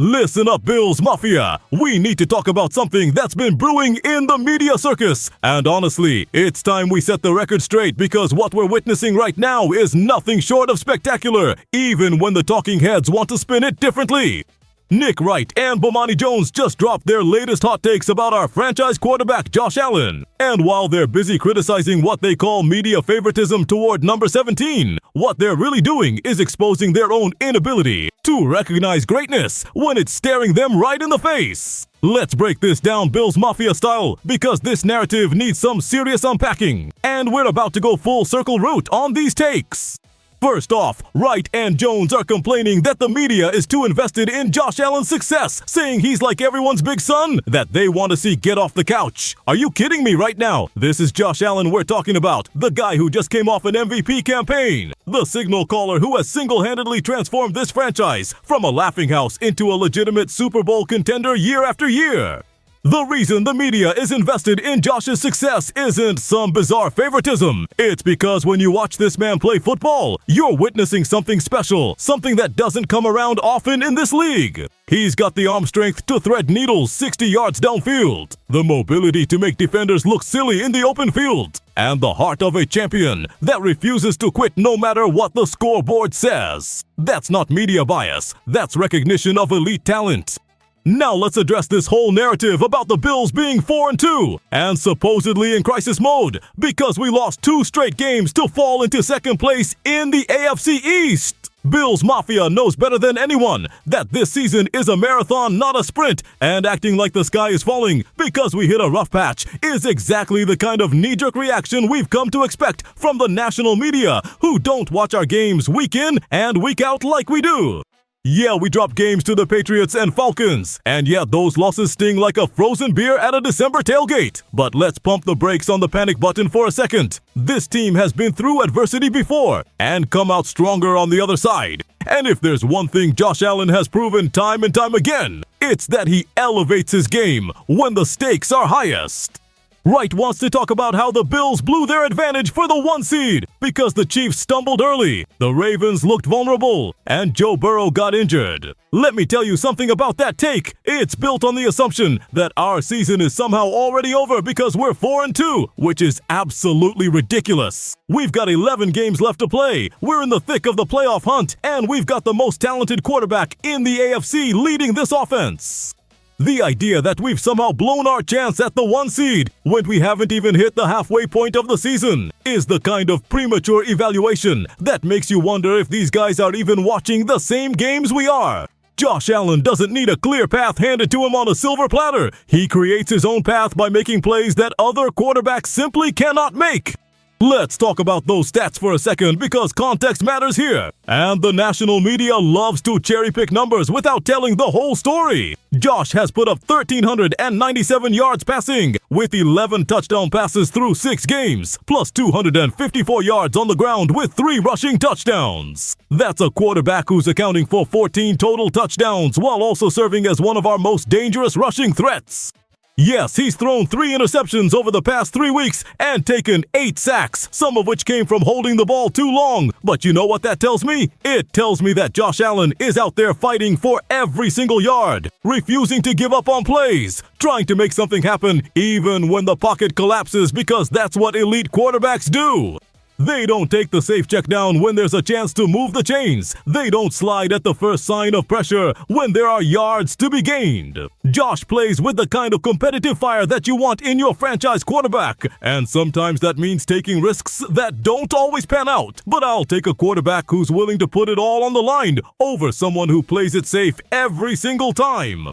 Listen up, Bills Mafia. We need to talk about something that's been brewing in the media circus. And honestly, it's time we set the record straight because what we're witnessing right now is nothing short of spectacular, even when the talking heads want to spin it differently. Nick Wright and Bomani Jones just dropped their latest hot takes about our franchise quarterback Josh Allen. And while they're busy criticizing what they call media favoritism toward number 17, what they're really doing is exposing their own inability to recognize greatness when it's staring them right in the face. Let's break this down Bills Mafia style because this narrative needs some serious unpacking. And we're about to go full circle route on these takes. First off, Wright and Jones are complaining that the media is too invested in Josh Allen's success, saying he's like everyone's big son that they want to see get off the couch. Are you kidding me right now? This is Josh Allen we're talking about, the guy who just came off an MVP campaign, the signal caller who has single-handedly transformed this franchise from a laughinghouse into a legitimate Super Bowl contender year after year. The reason the media is invested in Josh's success isn't some bizarre favoritism. It's because when you watch this man play football, you're witnessing something special, something that doesn't come around often in this league. He's got the arm strength to thread needles 60 yards downfield, the mobility to make defenders look silly in the open field, and the heart of a champion that refuses to quit no matter what the scoreboard says. That's not media bias, that's recognition of elite talent. Now let's address this whole narrative about the Bills being 4-2 and supposedly in crisis mode because we lost 2 straight games to fall into second place in the AFC East. Bills Mafia knows better than anyone that this season is a marathon, not a sprint, and acting like the sky is falling because we hit a rough patch is exactly the kind of knee-jerk reaction we've come to expect from the national media who don't watch our games week in and week out like we do. Yeah, we dropped games to the Patriots and Falcons, and yeah, those losses sting like a frozen beer at a December tailgate. But let's pump the brakes on the panic button for a second. This team has been through adversity before and come out stronger on the other side. And if there's one thing Josh Allen has proven time and time again, it's that he elevates his game when the stakes are highest. Wright wants to talk about how the Bills blew their advantage for the 1 seed because the Chiefs stumbled early, the Ravens looked vulnerable, and Joe Burrow got injured. Let me tell you something about that take. It's built on the assumption that our season is somehow already over because we're 4-2, which is absolutely ridiculous. We've got 11 games left to play, we're in the thick of the playoff hunt, and we've got the most talented quarterback in the AFC leading this offense. The idea that we've somehow blown our chance at the 1 seed when we haven't even hit the halfway point of the season is the kind of premature evaluation that makes you wonder if these guys are even watching the same games we are. Josh Allen doesn't need a clear path handed to him on a silver platter. He creates his own path by making plays that other quarterbacks simply cannot make. Let's talk about those stats for a second because context matters here. And the national media loves to cherry-pick numbers without telling the whole story. Josh has put up 1,397 yards passing with 11 touchdown passes through 6 games, plus 254 yards on the ground with 3 rushing touchdowns. That's a quarterback who's accounting for 14 total touchdowns while also serving as one of our most dangerous rushing threats. Yes, he's thrown 3 interceptions over the past 3 weeks and taken 8 sacks, some of which came from holding the ball too long. But you know what that tells me? It tells me that Josh Allen is out there fighting for every single yard, refusing to give up on plays, trying to make something happen even when the pocket collapses because that's what elite quarterbacks do. They don't take the safe check down when there's a chance to move the chains. They don't slide at the first sign of pressure when there are yards to be gained. Josh plays with the kind of competitive fire that you want in your franchise quarterback. And sometimes that means taking risks that don't always pan out. But I'll take a quarterback who's willing to put it all on the line over someone who plays it safe every single time.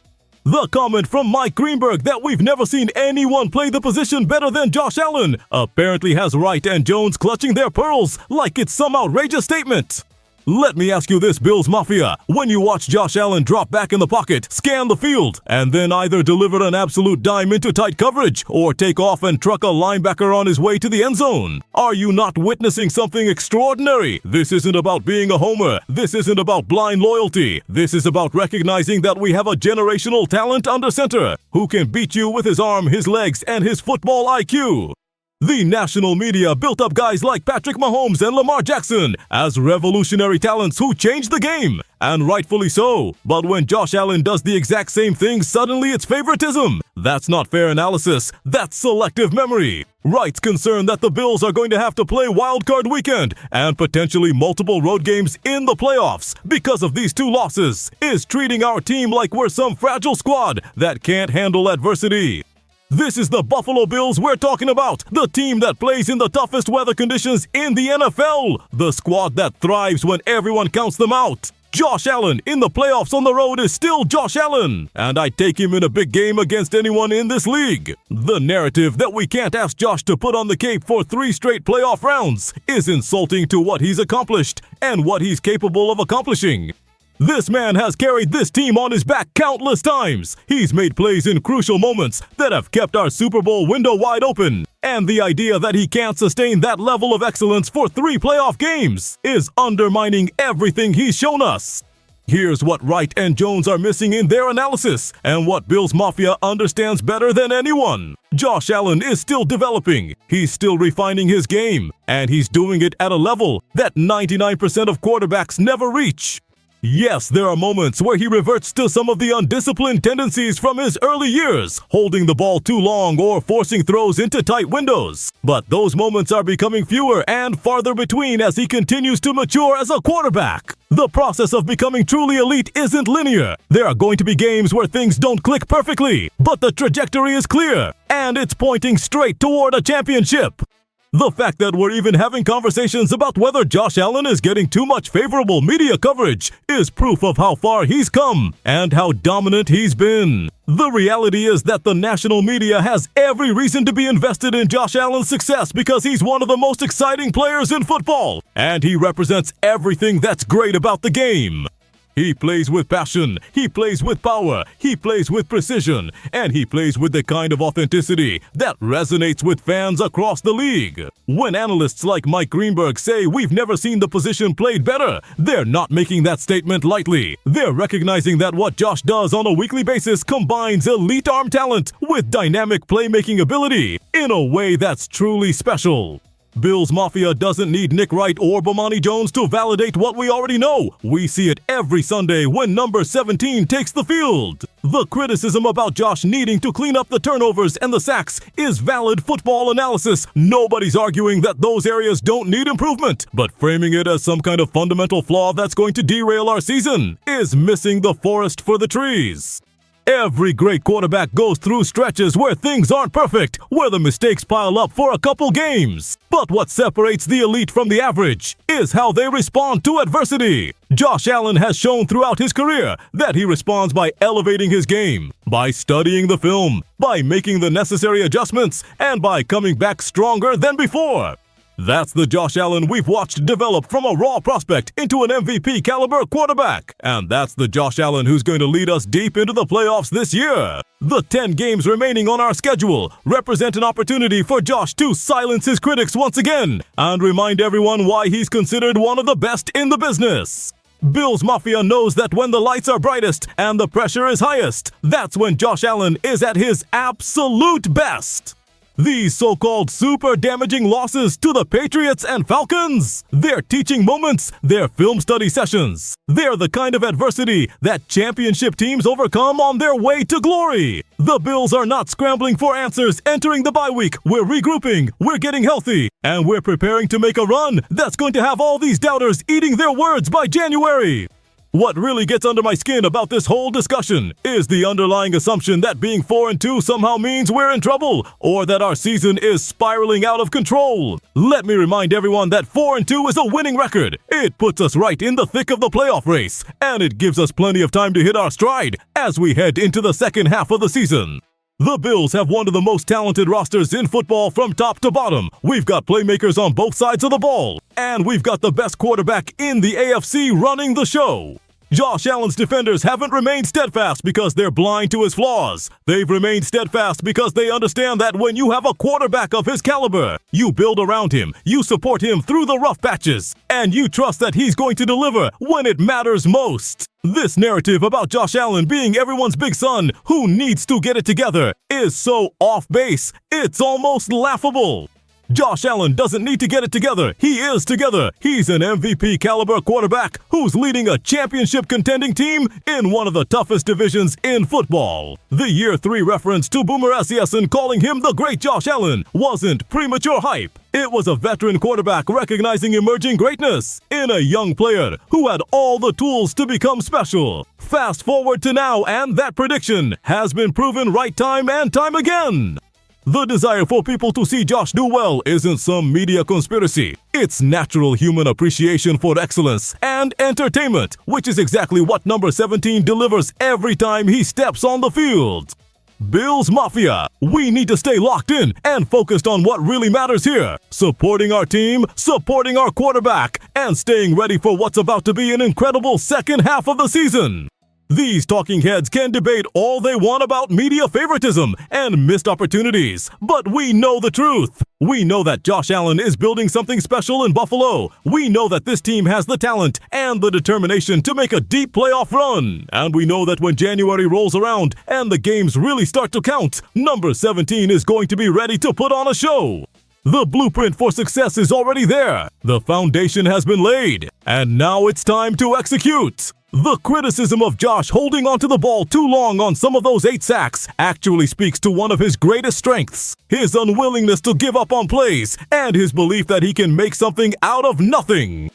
The comment from Mike Greenberg that we've never seen anyone play the position better than Josh Allen apparently has Wright and Jones clutching their pearls like it's some outrageous statement. Let me ask you this, Bills Mafia. When you watch Josh Allen drop back in the pocket, scan the field, and then either deliver an absolute dime into tight coverage or take off and truck a linebacker on his way to the end zone, are you not witnessing something extraordinary? This isn't about being a homer. This isn't about blind loyalty. This is about recognizing that we have a generational talent under center who can beat you with his arm, his legs, and his football IQ. The national media built up guys like Patrick Mahomes and Lamar Jackson as revolutionary talents who changed the game, and rightfully so. But when Josh Allen does the exact same thing, suddenly it's favoritism. That's not fair analysis, that's selective memory. Wright's concerned that the Bills are going to have to play wildcard weekend and potentially multiple road games in the playoffs because of these two losses is treating our team like we're some fragile squad that can't handle adversity. This is the Buffalo Bills we're talking about, the team that plays in the toughest weather conditions in the NFL, the squad that thrives when everyone counts them out. Josh Allen in the playoffs on the road is still Josh Allen, and I take him in a big game against anyone in this league. The narrative that we can't ask Josh to put on the cape for 3 straight playoff rounds is insulting to what he's accomplished and what he's capable of accomplishing. This man has carried this team on his back countless times. He's made plays in crucial moments that have kept our Super Bowl window wide open. And the idea that he can't sustain that level of excellence for 3 playoff games is undermining everything he's shown us. Here's what Wright and Jones are missing in their analysis and what Bills Mafia understands better than anyone. Josh Allen is still developing, he's still refining his game, and he's doing it at a level that 99% of quarterbacks never reach. Yes, there are moments where he reverts to some of the undisciplined tendencies from his early years, holding the ball too long or forcing throws into tight windows. But those moments are becoming fewer and farther between as he continues to mature as a quarterback. The process of becoming truly elite isn't linear. There are going to be games where things don't click perfectly, but the trajectory is clear, and it's pointing straight toward a championship. The fact that we're even having conversations about whether Josh Allen is getting too much favorable media coverage is proof of how far he's come and how dominant he's been. The reality is that the national media has every reason to be invested in Josh Allen's success because he's one of the most exciting players in football, and he represents everything that's great about the game. He plays with passion, he plays with power, he plays with precision, and he plays with the kind of authenticity that resonates with fans across the league. When analysts like Mike Greenberg say we've never seen the position played better, they're not making that statement lightly. They're recognizing that what Josh does on a weekly basis combines elite arm talent with dynamic playmaking ability in a way that's truly special. Bills Mafia doesn't need Nick Wright or Bomani Jones to validate what we already know. We see it every Sunday when number 17 takes the field. The criticism about Josh needing to clean up the turnovers and the sacks is valid football analysis. Nobody's arguing that those areas don't need improvement, but framing it as some kind of fundamental flaw that's going to derail our season is missing the forest for the trees. Every great quarterback goes through stretches where things aren't perfect, where the mistakes pile up for a couple games. But what separates the elite from the average is how they respond to adversity. Josh Allen has shown throughout his career that he responds by elevating his game, by studying the film, by making the necessary adjustments, and by coming back stronger than before. That's the Josh Allen we've watched develop from a raw prospect into an MVP caliber quarterback. And that's the Josh Allen who's going to lead us deep into the playoffs this year. The 10 games remaining on our schedule represent an opportunity for Josh to silence his critics once again and remind everyone why he's considered one of the best in the business. Bills Mafia knows that when the lights are brightest and the pressure is highest, that's when Josh Allen is at his absolute best. These so-called super damaging losses to the Patriots and Falcons, they're teaching moments, they're film study sessions. They're the kind of adversity that championship teams overcome on their way to glory. The Bills are not scrambling for answers entering the bye week. We're regrouping, we're getting healthy, and we're preparing to make a run that's going to have all these doubters eating their words by January. What really gets under my skin about this whole discussion is the underlying assumption that being 4-2 somehow means we're in trouble, or that our season is spiraling out of control. Let me remind everyone that 4-2 is a winning record. It puts us right in the thick of the playoff race, and it gives us plenty of time to hit our stride as we head into the second half of the season. The Bills have one of the most talented rosters in football from top to bottom. We've got playmakers on both sides of the ball, and we've got the best quarterback in the AFC running the show. Josh Allen's defenders haven't remained steadfast because they're blind to his flaws. They've remained steadfast because they understand that when you have a quarterback of his caliber, you build around him, you support him through the rough patches, and you trust that he's going to deliver when it matters most. This narrative about Josh Allen being everyone's big son who needs to get it together is so off base, it's almost laughable. Josh Allen doesn't need to get it together. He is together. He's an MVP caliber quarterback who's leading a championship contending team in one of the toughest divisions in football. The Year 3 reference to Boomer Esiason calling him the great Josh Allen wasn't premature hype. It was a veteran quarterback recognizing emerging greatness in a young player who had all the tools to become special. Fast forward to now, and that prediction has been proven right time and time again. The desire for people to see Josh do well isn't some media conspiracy. It's natural human appreciation for excellence and entertainment, which is exactly what number 17 delivers every time he steps on the field. Bills Mafia, we need to stay locked in and focused on what really matters here. Supporting our team, supporting our quarterback, and staying ready for what's about to be an incredible second half of the season. These talking heads can debate all they want about media favoritism and missed opportunities, but we know the truth. We know that Josh Allen is building something special in Buffalo. We know that this team has the talent and the determination to make a deep playoff run. And we know that when January rolls around and the games really start to count, number 17 is going to be ready to put on a show. The blueprint for success is already there. The foundation has been laid, and now it's time to execute. The criticism of Josh holding onto the ball too long on some of those 8 sacks actually speaks to one of his greatest strengths, his unwillingness to give up on plays and his belief that he can make something out of nothing.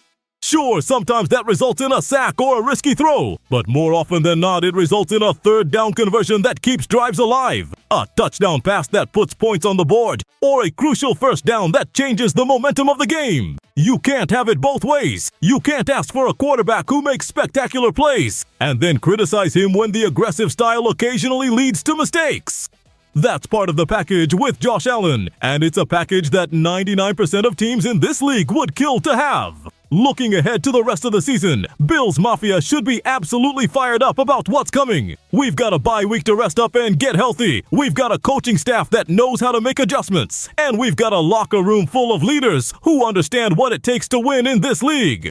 Sure, sometimes that results in a sack or a risky throw, but more often than not, it results in a third down conversion that keeps drives alive, a touchdown pass that puts points on the board, or a crucial first down that changes the momentum of the game. You can't have it both ways. You can't ask for a quarterback who makes spectacular plays and then criticize him when the aggressive style occasionally leads to mistakes. That's part of the package with Josh Allen, and it's a package that 99% of teams in this league would kill to have. Looking ahead to the rest of the season, Bills Mafia should be absolutely fired up about what's coming. We've got a bye week to rest up and get healthy. We've got a coaching staff that knows how to make adjustments. And we've got a locker room full of leaders who understand what it takes to win in this league.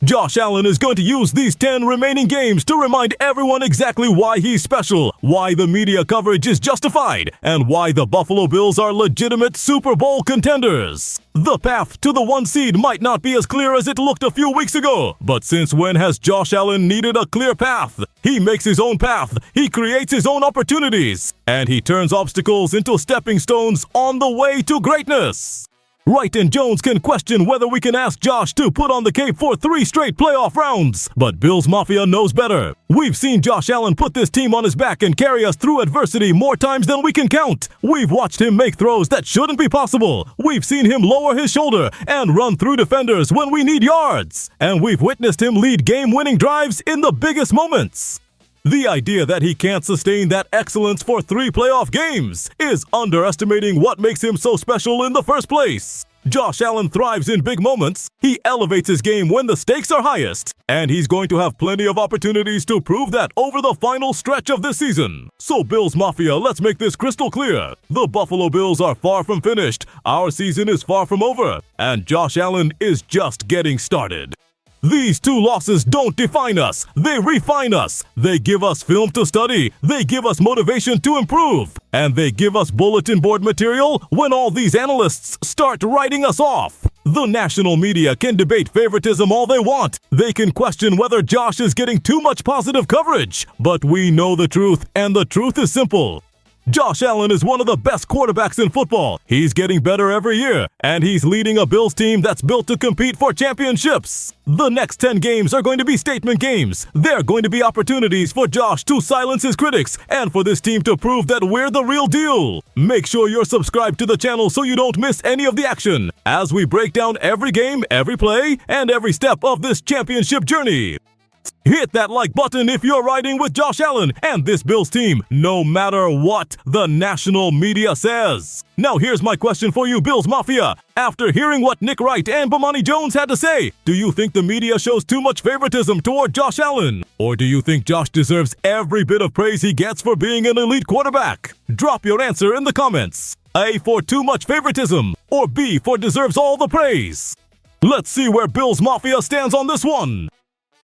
Josh Allen is going to use these 10 remaining games to remind everyone exactly why he's special, why the media coverage is justified, and why the Buffalo Bills are legitimate Super Bowl contenders. The path to the 1 seed might not be as clear as it looked a few weeks ago, but since when has Josh Allen needed a clear path? He makes his own path, he creates his own opportunities, and he turns obstacles into stepping stones on the way to greatness. Wright and Jones can question whether we can ask Josh to put on the cape for 3 straight playoff rounds, but Bills Mafia knows better. We've seen Josh Allen put this team on his back and carry us through adversity more times than we can count. We've watched him make throws that shouldn't be possible. We've seen him lower his shoulder and run through defenders when we need yards. And we've witnessed him lead game-winning drives in the biggest moments. The idea that he can't sustain that excellence for 3 playoff games is underestimating what makes him so special in the first place. Josh Allen thrives in big moments, he elevates his game when the stakes are highest, and he's going to have plenty of opportunities to prove that over the final stretch of this season. So Bills Mafia, let's make this crystal clear. The Buffalo Bills are far from finished, our season is far from over, and Josh Allen is just getting started. These 2 losses don't define us, they refine us. They give us film to study, they give us motivation to improve, and they give us bulletin board material when all these analysts start writing us off. The national media can debate favoritism all they want. They can question whether Josh is getting too much positive coverage. But we know the truth, and the truth is simple. Josh Allen is one of the best quarterbacks in football. He's getting better every year, and he's leading a Bills team that's built to compete for championships. The next 10 games are going to be statement games. They're going to be opportunities for Josh to silence his critics and for this team to prove that we're the real deal. Make sure you're subscribed to the channel so you don't miss any of the action as we break down every game, every play, and every step of this championship journey. Hit that like button if you're riding with Josh Allen and this Bills team, no matter what the national media says. Now here's my question for you, Bills Mafia. After hearing what Nick Wright and Bomani Jones had to say, do you think the media shows too much favoritism toward Josh Allen? Or do you think Josh deserves every bit of praise he gets for being an elite quarterback? Drop your answer in the comments. A for too much favoritism, or B for deserves all the praise? Let's see where Bills Mafia stands on this one.